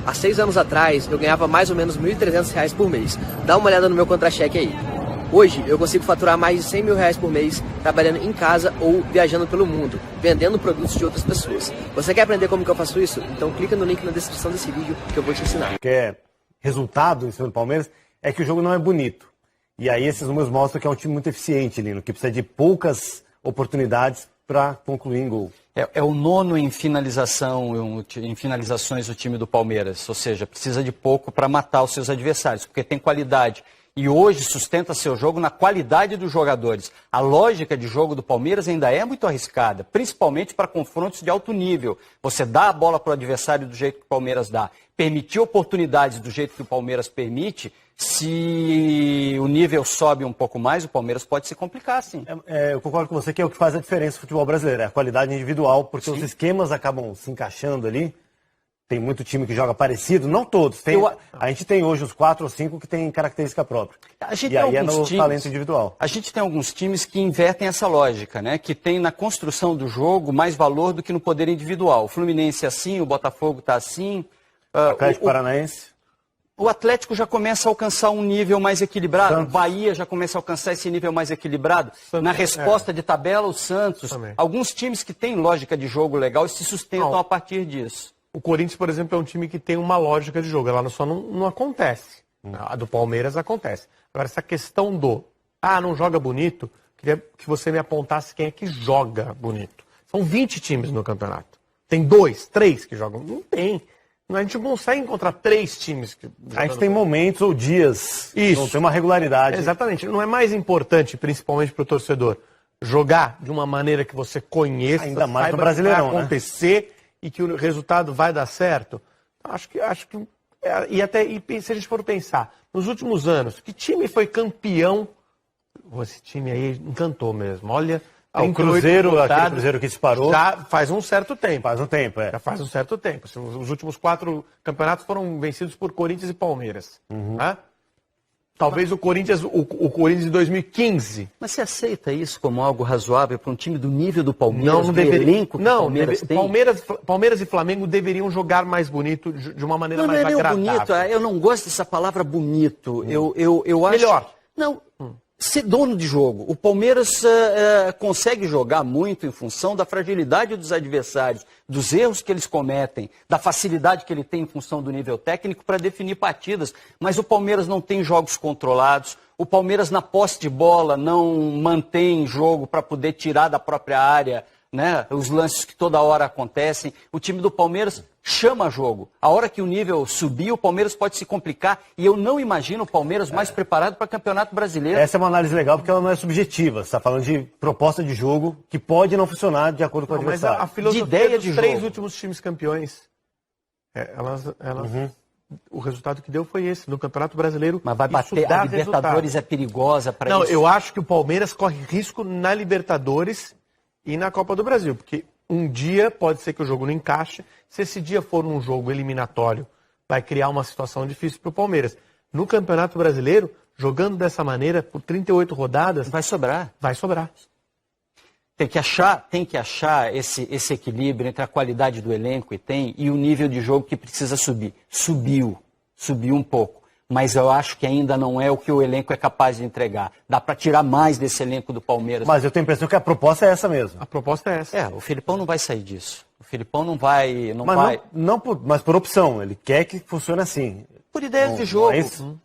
Há 6 anos atrás, eu ganhava mais ou menos R$ 1.300 por mês. Dá uma olhada no meu contra-cheque aí. Hoje, eu consigo faturar mais de R$ 100 mil por mês, trabalhando em casa ou viajando pelo mundo, vendendo produtos de outras pessoas. Você quer aprender como que eu faço isso? Então clica no link na descrição desse vídeo que eu vou te ensinar. O que é resultado em cima do Palmeiras é que o jogo não é bonito. E aí esses números mostram que é um time muito eficiente, Lino, que precisa de poucas oportunidades para concluir em gol. É o nono em finalizações do time do Palmeiras, ou seja, precisa de pouco para matar os seus adversários, porque tem qualidade. E hoje sustenta seu jogo na qualidade dos jogadores. A lógica de jogo do Palmeiras ainda é muito arriscada, principalmente para confrontos de alto nível. Você dá a bola para o adversário do jeito que o Palmeiras dá, permitir oportunidades do jeito que o Palmeiras permite, se o nível sobe um pouco mais, o Palmeiras pode se complicar, sim. Eu concordo com você que é o que faz a diferença no futebol brasileiro, é a qualidade individual, porque sim, os esquemas acabam se encaixando ali. Tem muito time que joga parecido, não todos. A gente tem hoje os 4 ou 5 que têm característica própria. E aí é no talento individual. A gente tem alguns times que invertem essa lógica, né? Que tem na construção do jogo mais valor do que no poder individual. O Fluminense é assim, o Botafogo está assim. Atlético Paranaense. O Atlético já começa a alcançar um nível mais equilibrado. Santos. O Bahia já começa a alcançar esse nível mais equilibrado. Santos, na resposta de tabela, o Santos. Também. Alguns times que têm lógica de jogo legal e se sustentam a partir disso. O Corinthians, por exemplo, é um time que tem uma lógica de jogo. Ela só não acontece. A do Palmeiras acontece. Agora, essa questão não joga bonito, queria que você me apontasse quem é que joga bonito. São 20 times no campeonato. Tem 2, 3 que jogam. Não tem. A gente não consegue encontrar 3 times que jogam. A gente tem momentos ou dias. Isso. Não tem uma regularidade. Exatamente. Não é mais importante, principalmente para o torcedor, jogar de uma maneira que você conheça, ainda mais saiba no Brasileirão, que vai acontecer, e que o resultado vai dar certo. Acho que e se a gente for pensar, nos últimos anos, que time foi campeão? Esse time aí encantou mesmo. Olha, o Cruzeiro, aquele Cruzeiro que disparou. Já faz um certo tempo. Faz um tempo, é. Já faz um certo tempo. Os últimos 4 campeonatos foram vencidos por Corinthians e Palmeiras. Né? Talvez o Corinthians de 2015. Mas você aceita isso como algo razoável para um time do nível do Palmeiras, Não deveria. Elenco que o Palmeiras tem? Palmeiras e Flamengo deveriam jogar mais bonito, de uma maneira mais agradável. Não é bonito, eu não gosto dessa palavra bonito. Eu acho... Melhor. Não, ser dono de jogo. O Palmeiras consegue jogar muito em função da fragilidade dos adversários, dos erros que eles cometem, da facilidade que ele tem em função do nível técnico para definir partidas. Mas o Palmeiras não tem jogos controlados. O Palmeiras, na posse de bola, não mantém jogo para poder tirar da própria área, né, os lances que toda hora acontecem. O time do Palmeiras chama jogo. A hora que o nível subir, o Palmeiras pode se complicar. E eu não imagino o Palmeiras mais preparado para o Campeonato Brasileiro. Essa é uma análise legal porque ela não é subjetiva. Você está falando de proposta de jogo que pode não funcionar de acordo com o adversário. Mas a filosofia de ideia dos de 3 jogo. últimos times campeões, o resultado que deu foi esse, no Campeonato Brasileiro. Mas vai bater, a Libertadores é perigosa para isso. Não, eu acho que o Palmeiras corre risco na Libertadores e na Copa do Brasil, porque um dia pode ser que o jogo não encaixe. Se esse dia for um jogo eliminatório, vai criar uma situação difícil para o Palmeiras. No Campeonato Brasileiro, jogando dessa maneira, por 38 rodadas... Vai sobrar. Vai sobrar. Tem que achar esse equilíbrio entre a qualidade do elenco e o nível de jogo que precisa subir. Subiu um pouco. Mas eu acho que ainda não é o que o elenco é capaz de entregar. Dá para tirar mais desse elenco do Palmeiras. Mas eu tenho a impressão que a proposta é essa mesmo. A proposta é essa. O Filipão não vai sair disso. O Filipão não vai... Mas por opção. Ele quer que funcione assim. Por ideias de jogo.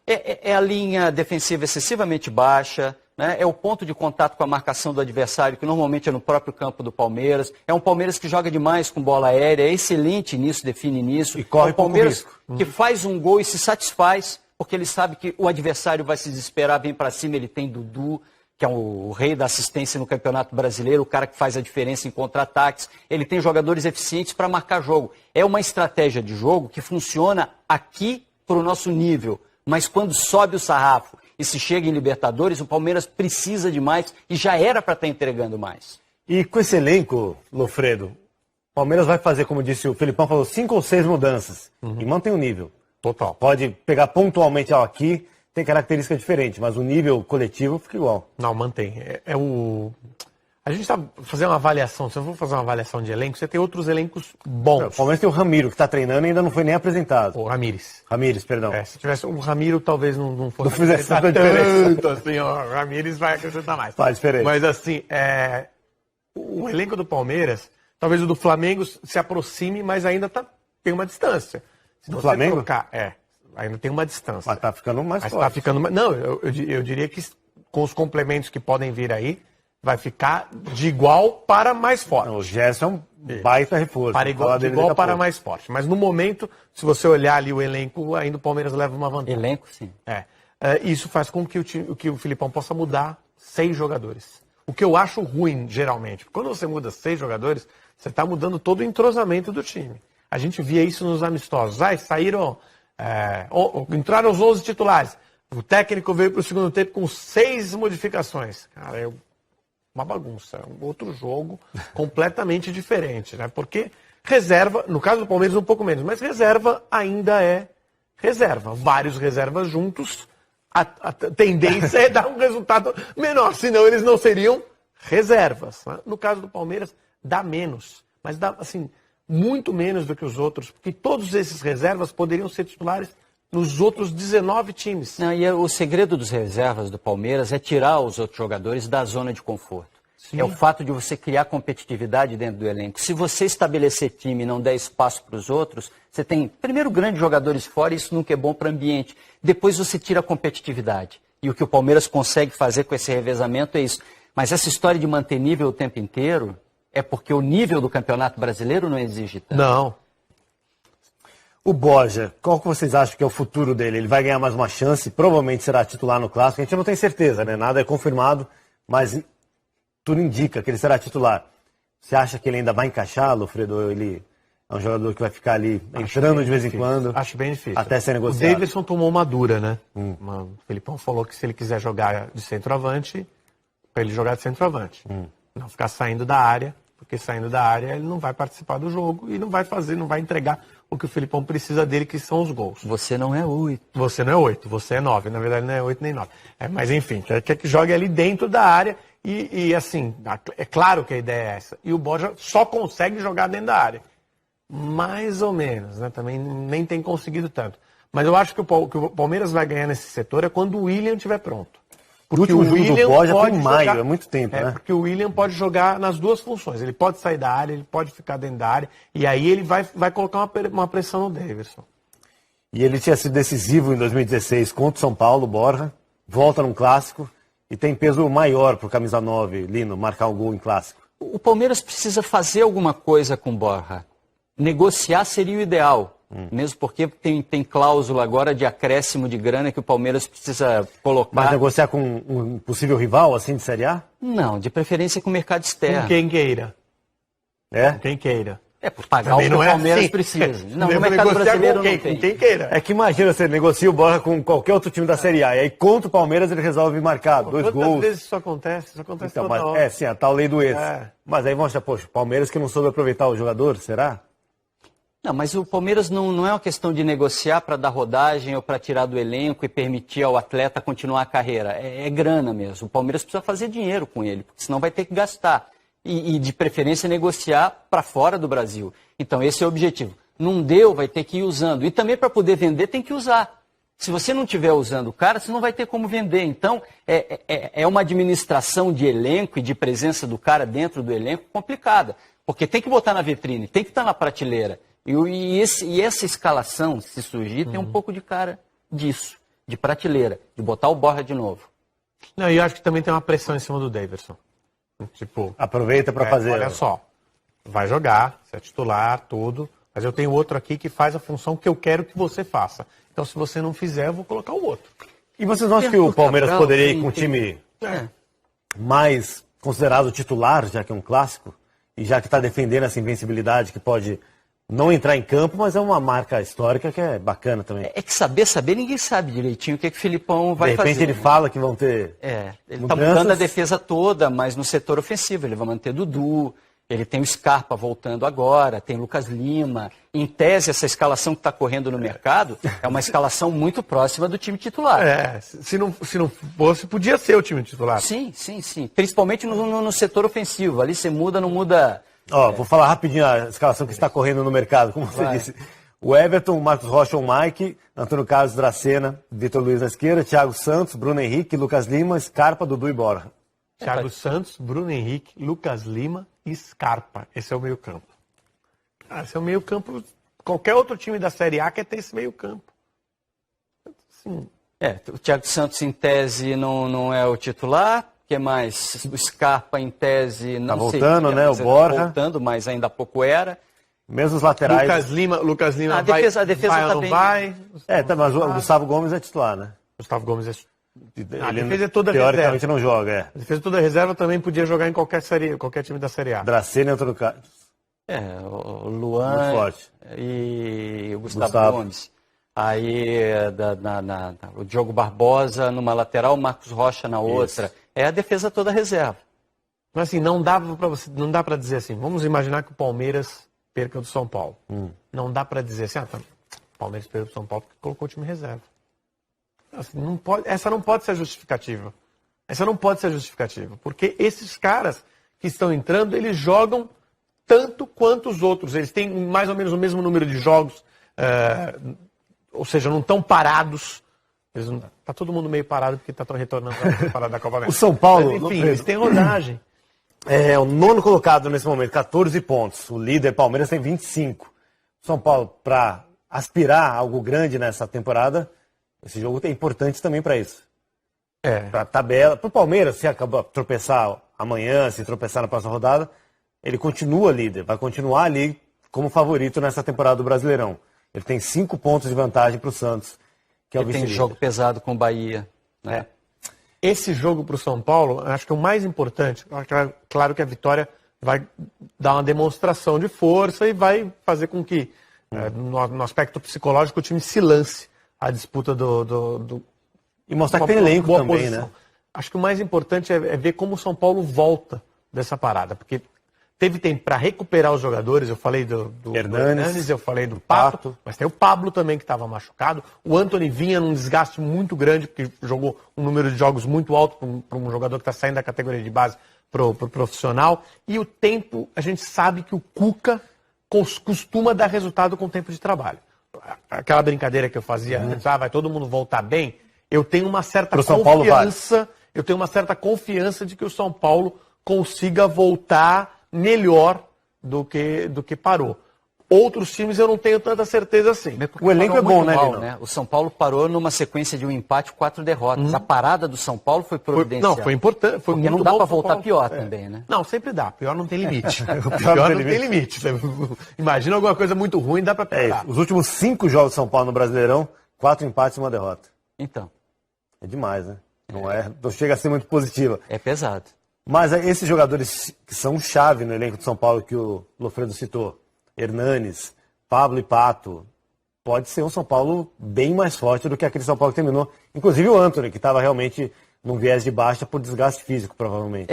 É a linha defensiva excessivamente baixa, né? É o ponto de contato com a marcação do adversário, que normalmente é no próprio campo do Palmeiras. É um Palmeiras que joga demais com bola aérea, é excelente nisso, define nisso. E corre é um Palmeiras risco. Que faz um gol e se satisfaz, porque ele sabe que o adversário vai se desesperar, vem para cima, ele tem Dudu, que é o rei da assistência no Campeonato Brasileiro, o cara que faz a diferença em contra-ataques. Ele tem jogadores eficientes para marcar jogo. É uma estratégia de jogo que funciona aqui para o nosso nível, mas quando sobe o sarrafo e se chega em Libertadores, o Palmeiras precisa de mais e já era para estar entregando mais. E com esse elenco, Lofredo, o Palmeiras vai fazer, como disse o Felipão, falou 5 ou 6 mudanças e mantém o nível. Total. Pode pegar pontualmente, aqui tem característica diferente, mas o nível coletivo fica igual. Não, mantém. A gente está fazendo uma avaliação, se eu for fazer uma avaliação de elenco, você tem outros elencos bons. O Palmeiras tem o Ramiro, que está treinando e ainda não foi nem apresentado. O Ramires. Ramires, perdão. Se tivesse o Ramiro, talvez não fosse. Não fizesse tanta diferença. Tanto, assim, o Ramires vai acrescentar mais. Faz diferença. Mas assim, o elenco do Palmeiras, talvez o do Flamengo se aproxime, mas ainda tem uma distância. Se Do você Flamengo? trocar, ainda tem uma distância. Mas tá ficando mais Mas forte. tá ficando mais. Não, eu diria que com os complementos que podem vir aí, vai ficar de igual para mais forte. Não, o Gerson é um baita reforço. Para Vou falar de dele igual daqui a para pouco. mais forte. Mas no momento, se você olhar ali o elenco, ainda o Palmeiras leva uma vantagem. Elenco, sim. Isso faz com que o Filipão possa mudar 6 jogadores. O que eu acho ruim, geralmente. Quando você muda 6 jogadores, você está mudando todo o entrosamento do time. A gente via isso nos amistosos. Saíram... entraram os 11 titulares. O técnico veio para o segundo tempo com 6 modificações. Cara, uma bagunça. É um outro jogo completamente diferente, né? Porque reserva, no caso do Palmeiras um pouco menos, mas reserva ainda é reserva. Vários reservas juntos, a tendência é dar um resultado menor, senão eles não seriam reservas, né? No caso do Palmeiras, dá menos, mas dá, assim, muito menos do que os outros, porque todos esses reservas poderiam ser titulares nos outros 19 times. Não, e o segredo dos reservas do Palmeiras é tirar os outros jogadores da zona de conforto. Sim. É o fato de você criar competitividade dentro do elenco. Se você estabelecer time e não der espaço para os outros, você tem, primeiro, grandes jogadores fora, e isso nunca é bom para o ambiente. Depois você tira a competitividade. E o que o Palmeiras consegue fazer com esse revezamento é isso. Mas essa história de manter nível o tempo inteiro é porque o nível do Campeonato Brasileiro não exige tanto. Não. O Borja, qual que vocês acham que é o futuro dele? Ele vai ganhar mais uma chance, provavelmente será titular no Clássico. A gente não tem certeza, né? Nada é confirmado, mas tudo indica que ele será titular. Você acha que ele ainda vai encaixar, Lofredo? Ele é um jogador que vai ficar ali entrando de vez em quando? Acho bem difícil. Até ser O negociado. Davidson tomou uma dura, né? O Felipão falou que se ele quiser jogar de centroavante, para ele jogar de centroavante. Não ficar saindo da área, porque saindo da área ele não vai participar do jogo e não vai entregar o que o Felipão precisa dele, que são os gols. Você não é 8. Você não é 8, você é 9. Na verdade, não é 8 nem 9. Mas enfim, quer que jogue ali dentro da área e assim, é claro que a ideia é essa. E o Borja só consegue jogar dentro da área. Mais ou menos, né? Também nem tem conseguido tanto. Mas eu acho que o Palmeiras vai ganhar nesse setor é quando o William estiver pronto. Porque o último jogo do Borja foi em maio, é muito tempo, né? Porque o William pode jogar nas duas funções. Ele pode sair da área, ele pode ficar dentro da área. E aí ele vai colocar uma pressão no Davidson. E ele tinha sido decisivo em 2016 contra o São Paulo, Borja. Volta num Clássico e tem peso maior pro camisa 9, Lino, marcar um gol em Clássico. O Palmeiras precisa fazer alguma coisa com o Borja. Negociar seria o ideal. Mesmo porque tem cláusula agora de acréscimo de grana que o Palmeiras precisa colocar. Mas negociar com um possível rival, assim, de Série A? Não, de preferência com o mercado externo. Com quem queira. É? Com quem queira. É, por pagar Também o que não o é Palmeiras assim. precisa. Não, Deve no mercado negociar brasileiro com quem? não tem. Com quem queira. É que imagina, você negocia o Borja com qualquer outro time da Série A. E aí contra o Palmeiras ele resolve marcar 2 Quantas gols. vezes isso acontece? Isso acontece Então, toda mas, hora. sim, a tal lei do ex. É. Mas aí vão achar, poxa, Palmeiras que não soube aproveitar o jogador, será? Não, mas o Palmeiras não é uma questão de negociar para dar rodagem ou para tirar do elenco e permitir ao atleta continuar a carreira. É grana mesmo. O Palmeiras precisa fazer dinheiro com ele, porque senão vai ter que gastar. E de preferência negociar para fora do Brasil. Então esse é o objetivo. Não deu, vai ter que ir usando. E também para poder vender tem que usar. Se você não estiver usando o cara, você não vai ter como vender. Então é uma administração de elenco e de presença do cara dentro do elenco complicada. Porque tem que botar na vitrine, tem que estar na prateleira. E essa escalação, se surgir, tem um pouco de cara disso, de prateleira, de botar o Borja de novo. Não, e eu acho que também tem uma pressão em cima do Davidson. Tipo, Aproveita para fazer. olha só, vai jogar, você é titular, tudo, mas eu tenho outro aqui que faz a função que eu quero que você faça. Então, se você não fizer, eu vou colocar o outro. E vocês não acham que o Palmeiras poderia ir com um time mais considerado titular, já que é um clássico? E já que está defendendo essa invencibilidade que pode não entrar em campo, mas é uma marca histórica que é bacana também. É que saber, ninguém sabe direitinho o que o Filipão vai fazer. De repente ele fala que vão ter ele está mudanças. mudando a defesa toda, mas no setor ofensivo. Ele vai manter Dudu, Ele tem o Scarpa voltando agora, tem Lucas Lima. Em tese, essa escalação que está correndo no mercado é uma escalação muito próxima do time titular. Se não fosse, podia ser o time titular. Sim. Principalmente no setor ofensivo. Ali você muda, não muda... Vou falar rapidinho a escalação que está correndo no mercado, como você disse. O Everton, Marcos Rocha, o Mike, Antônio Carlos, Dracena, Vitor Luiz na esquerda, Thiago Santos, Bruno Henrique, Lucas Lima, Scarpa, Dudu e Borja. Thiago Santos, Bruno Henrique, Lucas Lima e Scarpa. Esse é o meio-campo. Esse é o meio-campo. Qualquer outro time da Série A quer ter esse meio-campo. Sim. O Thiago Santos, em tese, não é o titular. O que mais? O Scarpa, em tese, não sei. Tá voltando, né? O Borja. Tá voltando, mas ainda há pouco era. Mesmo os laterais. Lucas Lima a defesa vai ou tá não bem... vai? Mas o Gustavo Gomes é titular, né? Gustavo Gomes é... A defesa é toda teoricamente reserva. Não joga, A defesa toda reserva também podia jogar em qualquer time da Série A. Dracena e Antônio Carlos. O Luan e o Gustavo Gomes. Aí o Diogo Barbosa numa lateral, o Marcos Rocha na outra. Isso. É a defesa toda reserva. Mas assim, não dá para dizer assim, vamos imaginar que o Palmeiras perca do São Paulo. Não dá para dizer assim, o Palmeiras perdeu do São Paulo porque colocou o time reserva. Assim, essa não pode ser a justificativa. Porque esses caras que estão entrando, eles jogam tanto quanto os outros. Eles têm mais ou menos o mesmo número de jogos, ou seja, não estão parados. Está todo mundo meio parado porque está retornando para da Copa América. O São Paulo, mas, enfim, eles têm rodagem. É o 9º colocado nesse momento, 14 pontos. O líder Palmeiras tem 25. São Paulo, para aspirar a algo grande nessa temporada, esse jogo é importante também para isso. Para a tabela. Para o Palmeiras, se acabar tropeçar amanhã, se tropeçar na próxima rodada, ele continua líder, vai continuar ali como favorito nessa temporada do Brasileirão. Ele tem 5 pontos de vantagem para o Santos, que é o vice-líder. Tem jogo pesado com o Bahia, né? Esse jogo para o São Paulo, acho que é o mais importante. Claro que a vitória vai dar uma demonstração de força e vai fazer com que, no aspecto psicológico, o time se lance à disputa e mostrar que tem elenco também, posição. Né? Acho que o mais importante é ver como o São Paulo volta dessa parada, porque teve tempo para recuperar os jogadores. Eu falei do Hernanes, eu falei do Pato, mas tem o Pablo também que estava machucado. O Antony vinha num desgaste muito grande, porque jogou um número de jogos muito alto para um jogador que está saindo da categoria de base para o profissional. E o tempo, a gente sabe que o Cuca costuma dar resultado com o tempo de trabalho. Aquela brincadeira que eu fazia antes, vai todo mundo voltar bem. Eu tenho uma certa confiança de que o São Paulo consiga voltar melhor do que parou. Outros times eu não tenho tanta certeza assim. O elenco é bom, né? O São Paulo parou numa sequência de um empate, 4 derrotas. A parada do São Paulo foi providencial. Foi importante. Foi porque muito não dá para voltar pior também, né? Não, sempre dá. Pior não tem limite. O pior não tem limite. Imagina alguma coisa muito ruim, dá para piorar. Os últimos 5 jogos de São Paulo no Brasileirão, 4 empates e 1 derrota. Então. É demais, né? Não chega a ser muito positiva. É pesado. Mas esses jogadores que são chave no elenco de São Paulo que o Lofredo citou, Hernanes, Pablo e Pato, pode ser um São Paulo bem mais forte do que aquele São Paulo que terminou. Inclusive o Antony, que estava realmente num viés de baixa por desgaste físico, provavelmente.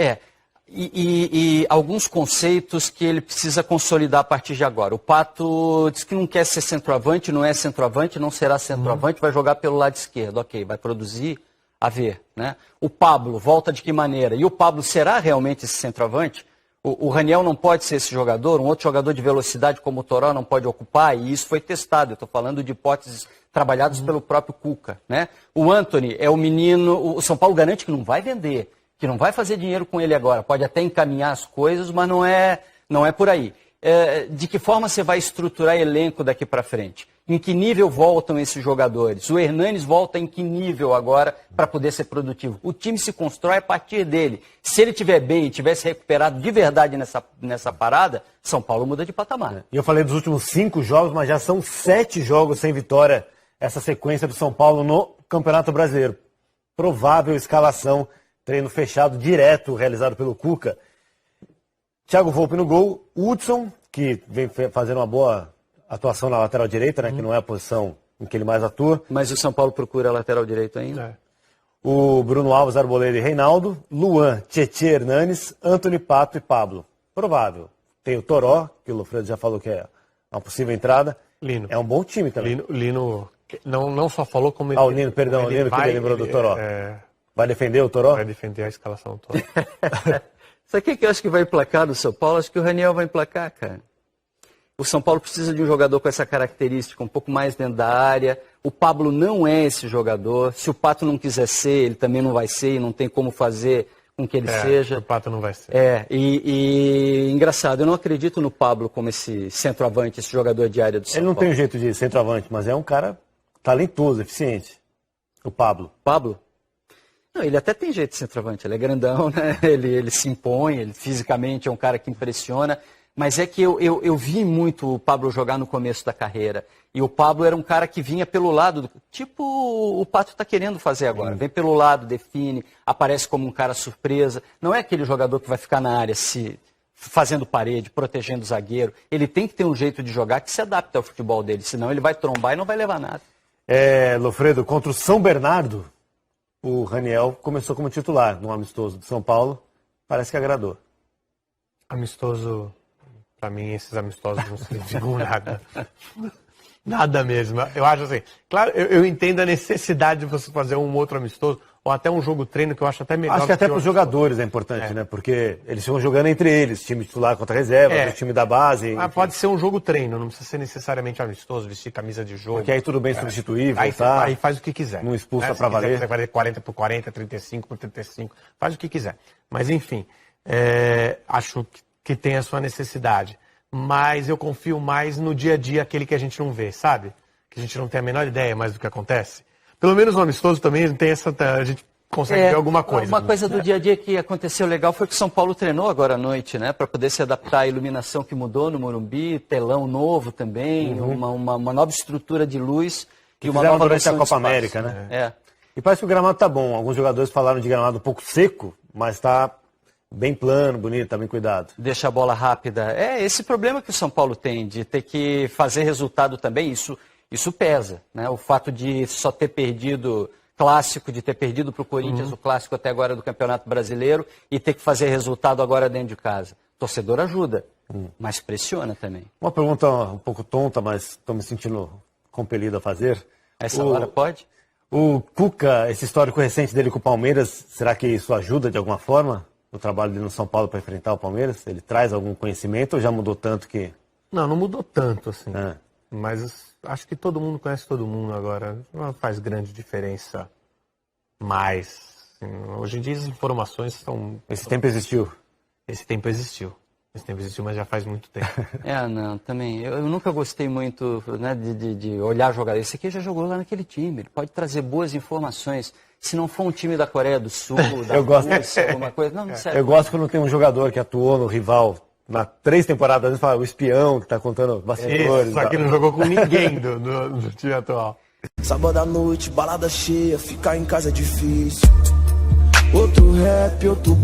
E alguns conceitos que ele precisa consolidar a partir de agora. O Pato diz que não quer ser centroavante, não é centroavante, não será centroavante, vai jogar pelo lado esquerdo. Ok, vai produzir a ver, né? O Pablo volta de que maneira? E o Pablo será realmente esse centroavante? O Raniel não pode ser esse jogador, um outro jogador de velocidade como o Toró não pode ocupar, e isso foi testado. Eu estou falando de hipóteses trabalhadas pelo próprio Cuca, né? O Antony é o menino, o São Paulo garante que não vai vender, que não vai fazer dinheiro com ele agora, pode até encaminhar as coisas, mas não é por aí. De que forma você vai estruturar elenco daqui para frente? Em que nível voltam esses jogadores? O Hernanes volta em que nível agora para poder ser produtivo? O time se constrói a partir dele. Se ele estiver bem e tivesse recuperado de verdade nessa parada, São Paulo muda de patamar. E eu falei dos últimos 5 jogos, mas já são 7 jogos sem vitória essa sequência do São Paulo no Campeonato Brasileiro. Provável escalação, treino fechado direto realizado pelo Cuca. Thiago Volpe no gol, Hudson, que vem fazendo uma boa atuação na lateral direita, né, que não é a posição em que ele mais atua. Mas o São Paulo procura a lateral direito ainda? O Bruno Alves, Arboleda e Reinaldo, Luan, Tietê, Hernanes, Antony, Pato e Pablo. Provável. tem o Toró, que o Lofredo já falou que é uma possível entrada. Lino. É um bom time também. Lino não só falou como o Lino, perdão, o Lino que ele lembrou do Toró. Vai defender o Toró? Vai defender a escalação do Toró. Sabe o que eu acho que vai emplacar no São Paulo? Acho que o Raniel vai emplacar, cara. O São Paulo precisa de um jogador com essa característica, um pouco mais dentro da área. O Pablo não é esse jogador. Se o Pato não quiser ser, ele também não vai ser e não tem como fazer com que ele seja. O Pato não vai ser. Engraçado, eu não acredito no Pablo como esse centroavante, esse jogador de área do São Paulo. Ele não tem um jeito de centroavante, mas é um cara talentoso, eficiente. O Pablo. Pablo? Não, ele até tem jeito de centroavante, ele é grandão, né? Ele se impõe, ele fisicamente é um cara que impressiona. Mas é que eu vi muito o Pablo jogar no começo da carreira. E o Pablo era um cara que vinha pelo lado, tipo o Pato está querendo fazer agora. Vem pelo lado, define, aparece como um cara surpresa. Não é aquele jogador que vai ficar na área fazendo parede, protegendo o zagueiro. Ele tem que ter um jeito de jogar que se adapte ao futebol dele, senão ele vai trombar e não vai levar nada. Lofredo, contra o São Bernardo, o Raniel começou como titular no amistoso do São Paulo. Parece que agradou. Amistoso, pra mim, esses amistosos não significam nada. Nada mesmo. Eu acho assim, claro, eu entendo a necessidade de você fazer um outro amistoso, ou até um jogo treino, que eu acho até melhor. Acho que até para os jogadores é importante, né? Porque eles ficam jogando entre eles, time titular contra reserva, o time da base. Pode ser um jogo treino, não precisa ser necessariamente amistoso, vestir camisa de jogo. Porque aí tudo bem substituível, aí faz o que quiser. Não expulsa para valer. Se quiser 40 por 40, 35 por 35, faz o que quiser. Mas enfim, acho que tem a sua necessidade. Mas eu confio mais no dia a dia, aquele que a gente não vê, sabe? Que a gente não tem a menor ideia mais do que acontece. Pelo menos no amistoso também tem a gente consegue ver alguma coisa. Uma coisa do dia a dia que aconteceu legal foi que o São Paulo treinou agora à noite, né? Para poder se adaptar à iluminação que mudou no Morumbi, telão novo também, uma nova estrutura de luz e uma nova durante a noção de Copa espaço. América, né? E parece que o gramado tá bom. Alguns jogadores falaram de gramado um pouco seco, mas tá bem plano, bonito, tá bem cuidado. Deixa a bola rápida. Esse problema que o São Paulo tem de ter que fazer resultado também, isso pesa, né? O fato de só ter perdido clássico, de ter perdido para o Corinthians o clássico até agora do Campeonato Brasileiro e ter que fazer resultado agora dentro de casa. O torcedor ajuda, mas pressiona também. Uma pergunta um pouco tonta, mas estou me sentindo compelido a fazer. Essa hora pode? O Cuca, esse histórico recente dele com o Palmeiras, será que isso ajuda de alguma forma no trabalho dele no São Paulo para enfrentar o Palmeiras? Ele traz algum conhecimento ou já mudou tanto que... Não mudou tanto, assim. Mas acho que todo mundo conhece todo mundo agora. Não faz grande diferença mais. Assim, hoje em dia as informações são... Esse tempo existiu? Esse tempo existiu. Esse tempo existiu, mas já faz muito tempo. Também. Eu nunca gostei muito, né, de olhar jogar. Esse aqui já jogou lá naquele time. Ele pode trazer boas informações. Se não for um time da Coreia do Sul, da Rússia, alguma coisa... Não serve. Eu gosto quando tem um jogador que atuou no rival... Na 3 temporadas, às vezes fala o espião que tá contando bastidores. Só que não jogou com ninguém do time atual. Sábado à noite, balada cheia, ficar em casa é difícil. Outro rap, outro